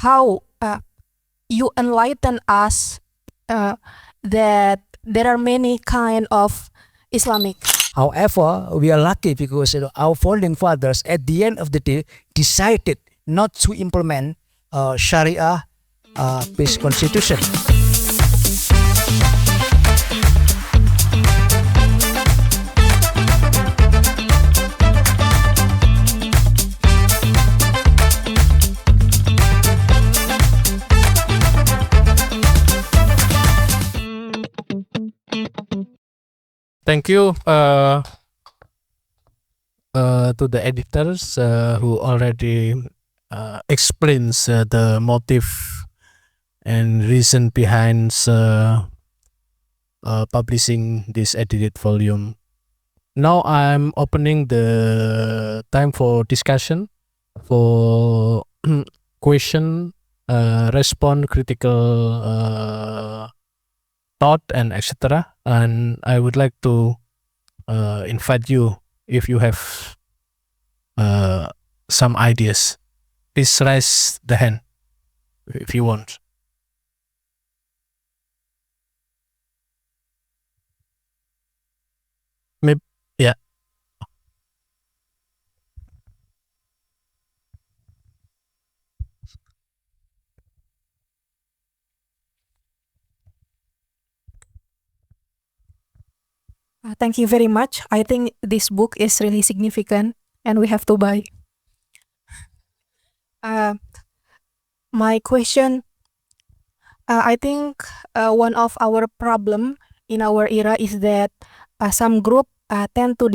how you enlighten us that there are many kind of Islamic. However, we are lucky because our founding fathers at the end of the day decided not to implement Sharia-based constitution. Thank you to the editors who already explains the motive and reason behind publishing this edited volume. Now I'm opening the time for discussion, for question, response, critical thought, and etc. And I would like to invite you if you have some ideas. Please raise the hand if you want. Maybe, yeah. Thank you very much. I think this book is really significant and we have to buy. My question, I think one of our problem in our era is that some group tend to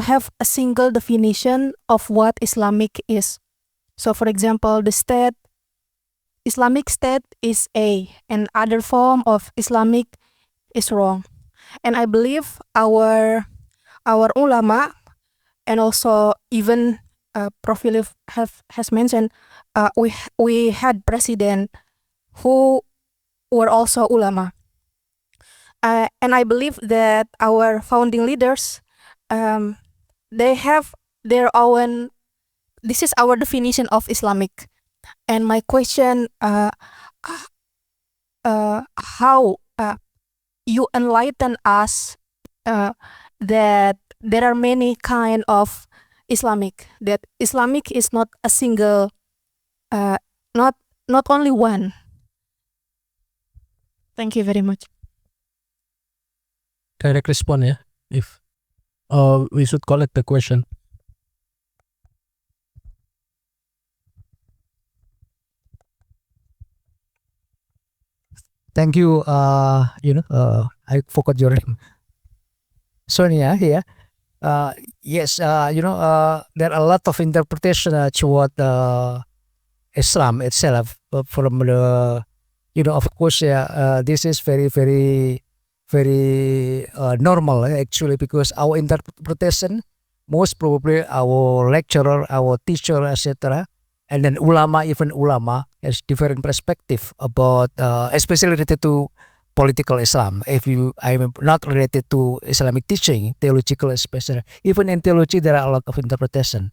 have a single definition of what Islamic is. So for example, Islamic State is A, and other form of Islamic is wrong. And I believe our ulama and also even Prof. Philip has mentioned we had president who were also ulama. And I believe that our founding leaders, they have their own, this is our definition of Islamic. And my question, how you enlighten us that there are many kind of Islamic, that Islamic is not a single, not only one. Thank you very much. Direct response, yeah. If we should collect the question. Thank you. I forgot your name. Sonia here. Yes. There are a lot of interpretation toward Islam itself from the. Of course, this is very, very, very normal actually, because our interpretation, most probably our lecturer, our teacher, etc., and then even ulama has different perspective about, especially related to political Islam. I'm not related to Islamic teaching, theological especially. Even in theology, there are a lot of interpretation,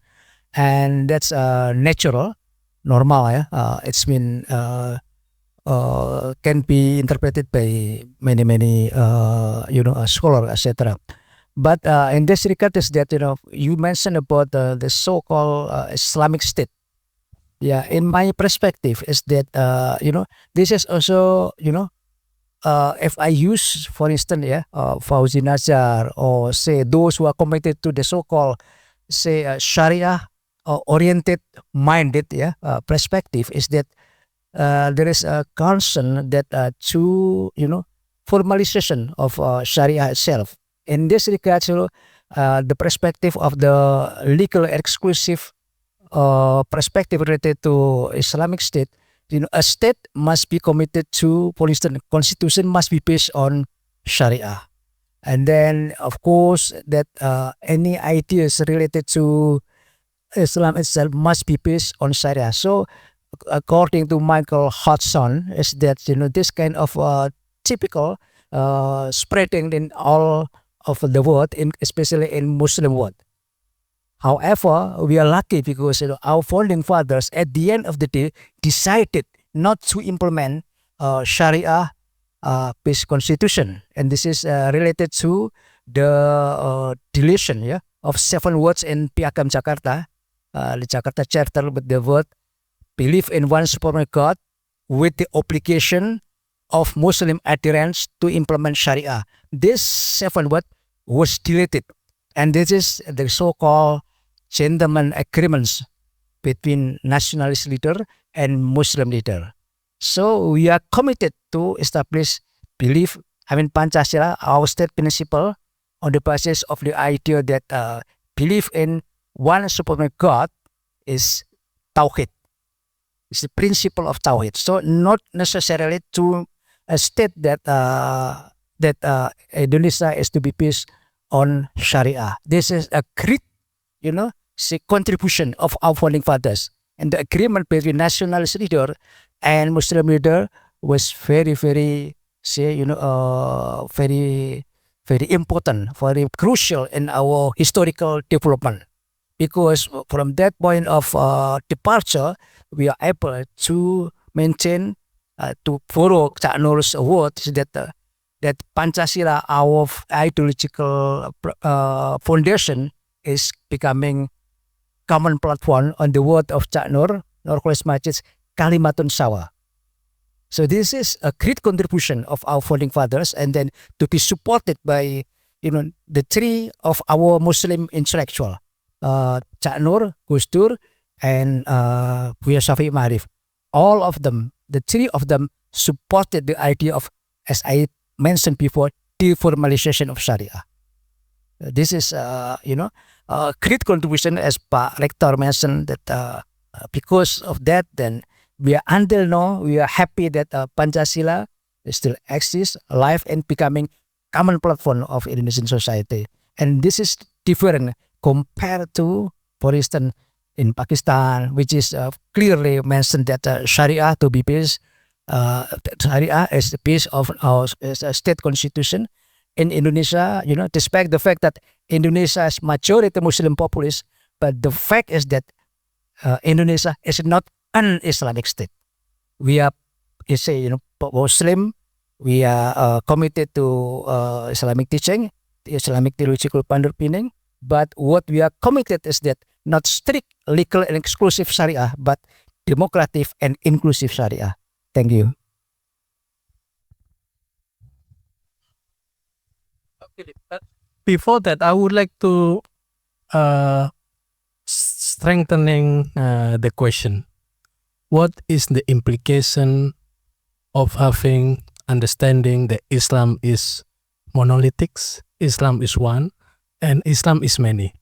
and that's natural, normal. It's been can be interpreted by many scholars, etc. But in this regard is that you mentioned about the so-called Islamic State. Yeah, in my perspective is that this is also if I use, for instance, Fauzi Nazar, or say those who are committed to the so-called Sharia oriented minded perspective, is that there is a concern that to formalization of Sharia itself. In this regard, the perspective of the legal exclusive perspective related to Islamic State, a state must be committed to, for instance, constitution must be based on Sharia, and then of course that any ideas related to Islam itself must be based on Sharia. So according to Michael Hodgson, is that this kind of typical spreading in all of the world, especially in Muslim world. However, we are lucky because our founding fathers at the end of the day decided not to implement Sharia based constitution, and this is related to the deletion of 7 words in Piagam Jakarta, the Jakarta Charter, with the word believe in one supreme God with the obligation of Muslim adherents to implement Sharia. This 7 word was deleted, and this is the so-called gentleman agreements between nationalist leader and Muslim leader. So we are committed to establish Pancasila, our state principle, on the basis of the idea that belief in one supreme God is Tauhid. It's the principle of Tauhid. So not necessarily to state that Indonesia is to be based on Sharia. This is a great, contribution of our founding fathers. And the agreement between nationalist leader and Muslim leader was very, very, very, very important, very crucial in our historical development. Because from that point of departure, we are able to maintain, to borrow Cak Nur's words, that Pancasila, our ideological foundation, is becoming common platform on the word of Cak Nur Majid's Kalimatun Sawa. So this is a great contribution of our founding fathers, and then to be supported by the 3 of our Muslim intellectual, Cak Nur, Gus Dur, and Buya Shafi'i Ma'arif. All of them, the 3 of them, supported the idea of, as I mentioned before, deformalization of Sharia. This is, a great contribution, as Pak Rector mentioned, that because of that, then we are until now, we are happy that Pancasila still exists, alive, and becoming common platform of Indonesian society. And this is different compared to, for instance, in Pakistan, which is clearly mentioned that Sharia to be based, Sharia is the base of our state constitution. In Indonesia, despite the fact that Indonesia is majority Muslim populace, but the fact is that Indonesia is not an Islamic state. We are, Muslim. We are committed to Islamic teaching, the Islamic theological underpinning. But what we are committed is that not strict legal and exclusive Sharia, but democratic and inclusive Sharia. Thank you. Okay, but before that, I would like to strengthening the question. What is the implication of having understanding that Islam is monolithic, Islam is one, and Islam is many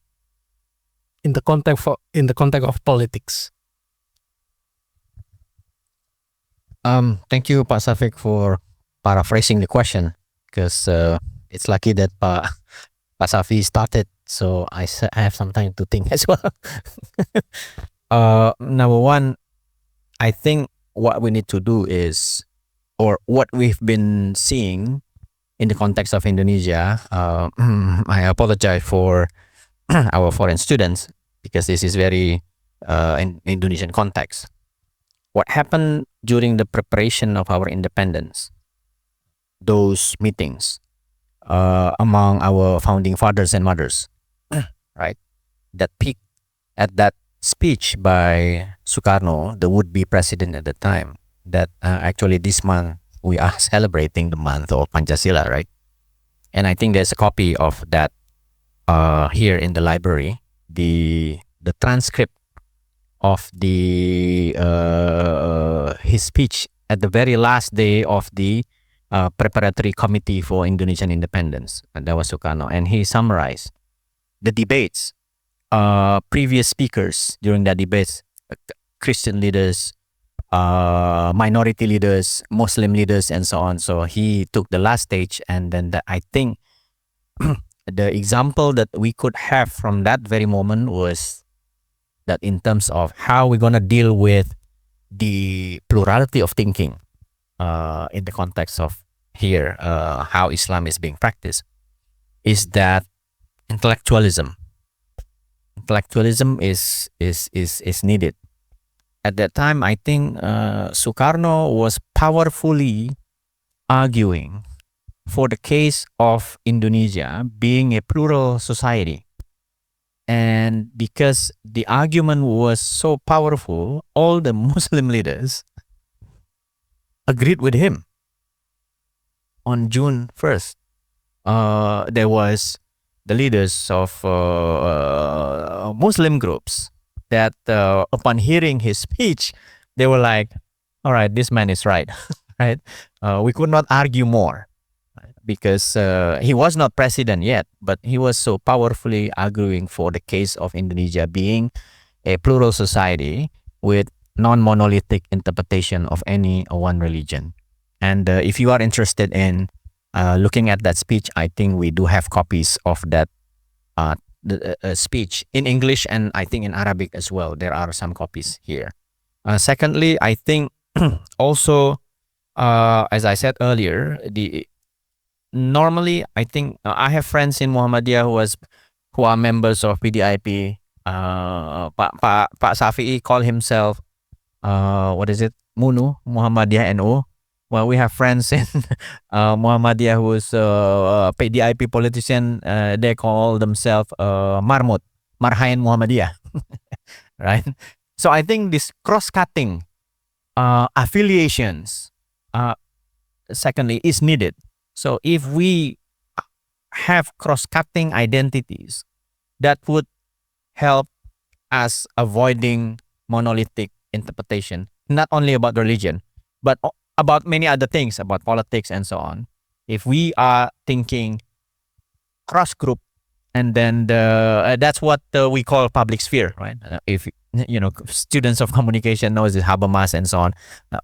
in the context of politics? Thank you, Pak Safik, for paraphrasing the question, because it's lucky that Pak Safi started, so I have some time to think as well. Number one, I think what we need to do is, or what we've been seeing in the context of Indonesia, I apologize for our foreign students, because this is very in Indonesian context. What happened during the preparation of our independence, those meetings among our founding fathers and mothers, right? That peaked at that speech by Sukarno, the would-be president at the time, that actually this month we are celebrating the month of Pancasila, right? And I think there's a copy of that here in the library, the transcript of the his speech at the very last day of the preparatory committee for Indonesian independence. And that was Sukarno, and he summarized the debates, previous speakers during that debates, Christian leaders, minority leaders, Muslim leaders, and so on. So he took the last stage, and then I think the example that we could have from that very moment was that in terms of how we're going to deal with the plurality of thinking in the context of here, how Islam is being practiced, is that intellectualism intellectualism is needed. At that time, I think Sukarno was powerfully arguing for the case of Indonesia being a plural society. And because the argument was so powerful, all the Muslim leaders agreed with him. On June 1st, there was the leaders of Muslim groups that upon hearing his speech, they were like, all right, this man is right, right? We could not argue more, right? Because he was not president yet, but he was so powerfully arguing for the case of Indonesia being a plural society with non-monolithic interpretation of any one religion. And if you are interested in looking at that speech, I think we do have copies of that speech in English and I think in Arabic as well. There are some copies here. Secondly, I think also, as I said earlier, normally I think I have friends in Muhammadiyah who are members of PDIP. Pak Safi'i call himself MUNU, Muhammadiyah NU. Well, we have friends in Muhammadiyah who's PDIP politician. They call themselves Marmut, Marhain Muhammadiyah, right? So I think this cross-cutting affiliations, secondly, is needed. So if we have cross-cutting identities, that would help us avoiding monolithic interpretation, not only about religion, but about many other things, about politics and so on. If we are thinking cross-group, and then that's what we call public sphere, right? If students of communication knows the Habermas and so on,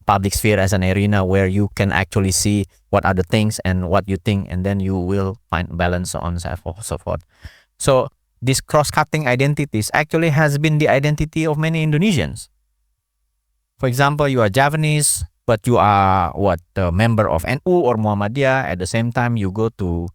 public sphere as an arena where you can actually see what are the things and what you think, and then you will find balance, so on and so forth. So this cross-cutting identities actually has been the identity of many Indonesians. For example, you are Javanese, but you are a member of NU or Muhammadiyah. At the same time, you go to,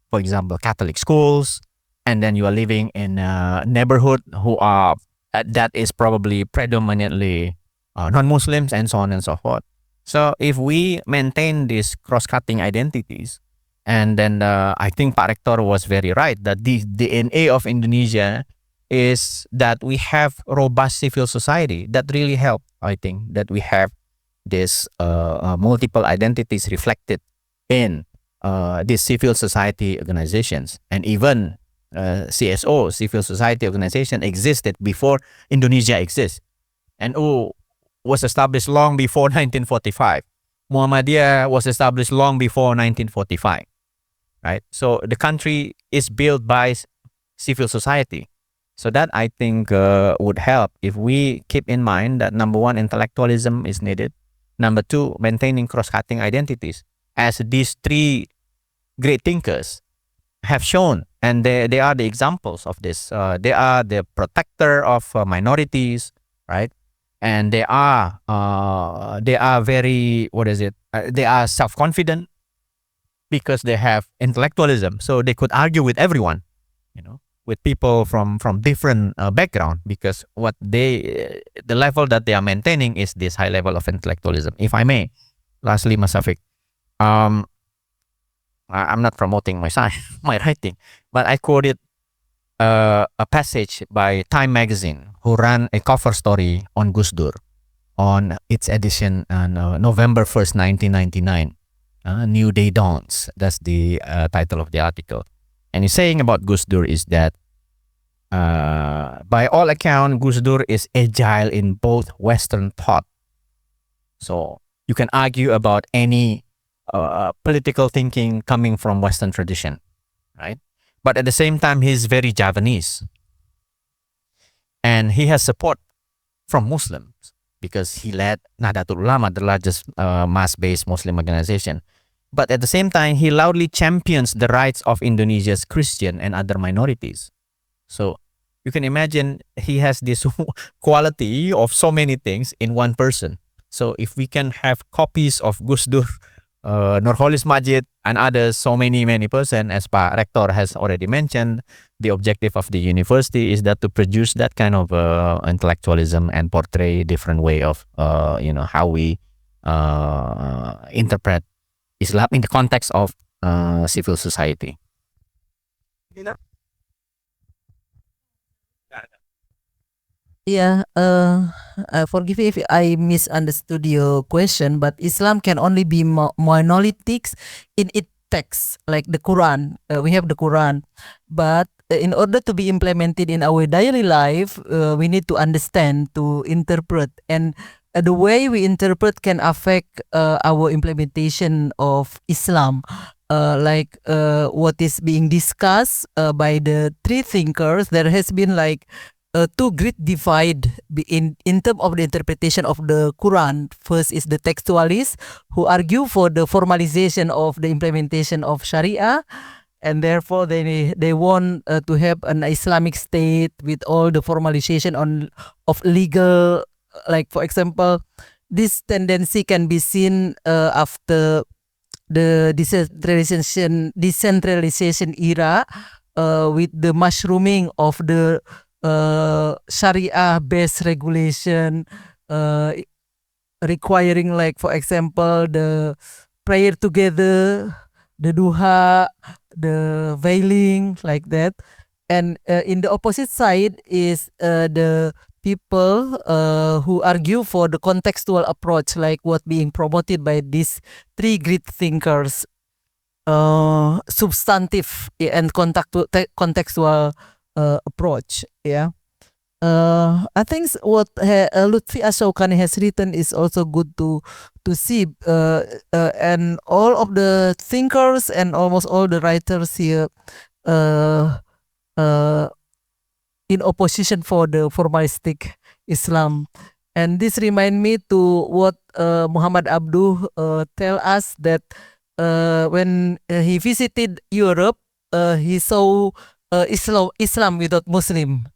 for example, Catholic schools, and then you are living in a neighborhood who are that is probably predominantly non-Muslims and so on and so forth. So if we maintain these cross-cutting identities, and then I think Pak Rektor was very right that the DNA of Indonesia is that we have robust civil society. That really helped, I think, that we have this multiple identities reflected in these civil society organizations. And even CSO, civil society organization, existed before Indonesia exists. And was established long before 1945. Muhammadiyah was established long before 1945. Right? So the country is built by civil society. So that I think would help if we keep in mind that number one, intellectualism is needed. Number two, maintaining cross-cutting identities. As these three great thinkers have shown, and they are the examples of this. They are the protector of minorities, right? And they are very, they are self-confident because they have intellectualism. So they could argue with everyone, with people from different background, because the level that they are maintaining is this high level of intellectualism. If I may, lastly, Mas Safik, I'm not promoting my writing, but I quoted a passage by Time magazine, who ran a cover story on Gus Dur on its edition on November 1st, 1999. New Day Dawns. That's the title of the article. And he's saying about Gus Dur is that by all account, Gus Dur is agile in both Western thought. So you can argue about any political thinking coming from Western tradition, right? But at the same time, he's very Javanese. And he has support from Muslims because he led Nahdlatul Ulama, the largest mass-based Muslim organization. But at the same time, he loudly champions the rights of Indonesia's Christian and other minorities. So you can imagine he has this quality of so many things in one person. So if we can have copies of Gus Dur, Nurholis Majid, and others, so many person, as Pak Rektor has already mentioned, the objective of the university is that to produce that kind of intellectualism and portray different way of how we interpret Islam in the context of civil society. Yeah, forgive me if I misunderstood your question, but Islam can only be monolithic in its text, like the Quran. We have the Quran, but in order to be implemented in our daily life, we need to understand, to interpret, and the way we interpret can affect our implementation of Islam. Like what is being discussed by the three thinkers, there has been like two great divide in terms of the interpretation of the Quran. First is the textualists who argue for the formalization of the implementation of Sharia, and therefore they want to have an Islamic state with all the formalization of legal. Like for example, this tendency can be seen after the decentralization era, with the mushrooming of the Sharia-based regulation, requiring, like for example, the prayer together, the duha, the veiling, like that. And in the opposite side is the people who argue for the contextual approach, like what being promoted by these three great thinkers, substantive and contextual approach. Yeah. I think what Lutfi Ashokani has written is also good to see, and all of the thinkers and almost all the writers here in opposition for the formalistic Islam. And this remind me to what Muhammad Abduh tell us, that when he visited Europe, he saw Islam without Muslim.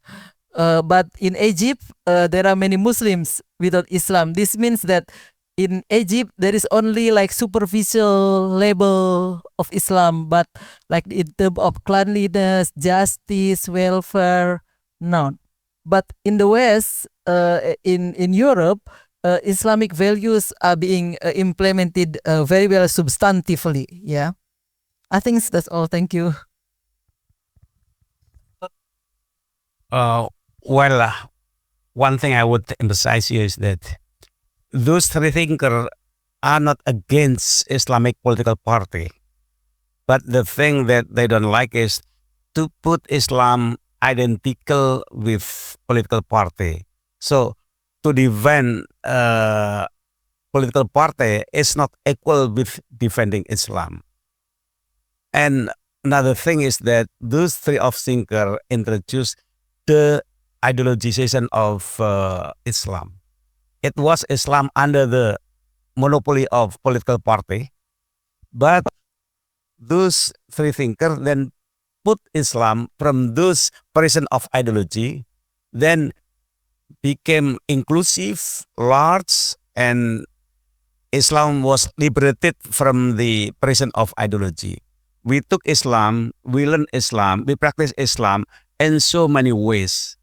But in Egypt, there are many Muslims without Islam. This means that in Egypt, there is only like superficial label of Islam, but like in terms of cleanliness, justice, welfare, no. But in the West, in Europe, Islamic values are being implemented very well substantively. Yeah, I think that's all. Thank you. One thing I would emphasize here is that those three thinkers are not against Islamic political party, but the thing that they don't like is to put Islam identical with political party. So to defend political party is not equal with defending Islam. And another thing is that those three of thinkers introduce the ideologization of Islam. It was Islam under the monopoly of political party, but those three thinkers then put Islam from those prison of ideology, then became inclusive, large, and Islam was liberated from the prison of ideology. We took Islam, we learned Islam, we practice Islam in so many ways.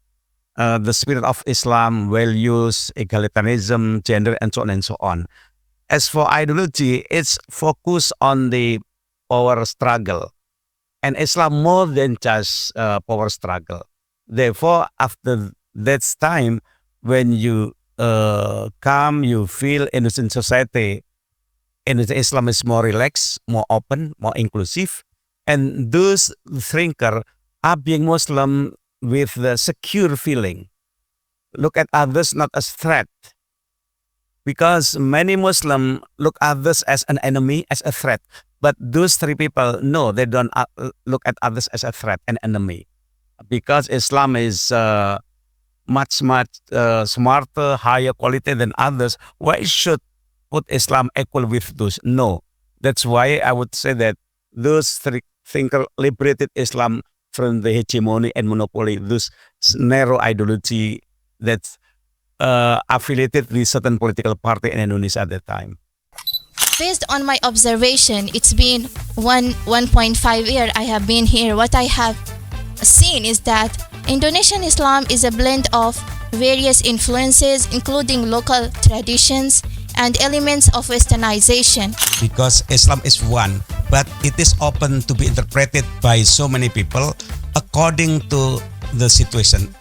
The spirit of Islam, values, egalitarianism, gender, and so on and so on. As for ideology, it's focused on the power struggle. And Islam more than just power struggle. Therefore, after that time, when you come, you feel Indonesian society, Indonesian Islam is more relaxed, more open, more inclusive. And those thinkers are being Muslim with the secure feeling. Look at others not as threat. Because many Muslims look at others as an enemy, as a threat. But those three people, no, they don't look at others as a threat, an enemy. Because Islam is much smarter, higher quality than others. Why should put Islam equal with those? No. That's why I would say that those three thinkers liberated Islam from the hegemony and monopoly, those narrow ideology that's affiliated with certain political party in Indonesia at that time. Based on my observation, it's been 1.5 year I have been here. What I have seen is that Indonesian Islam is a blend of various influences, including local traditions and elements of westernization. Because Islam is one, but it is open to be interpreted by so many people according to the situation.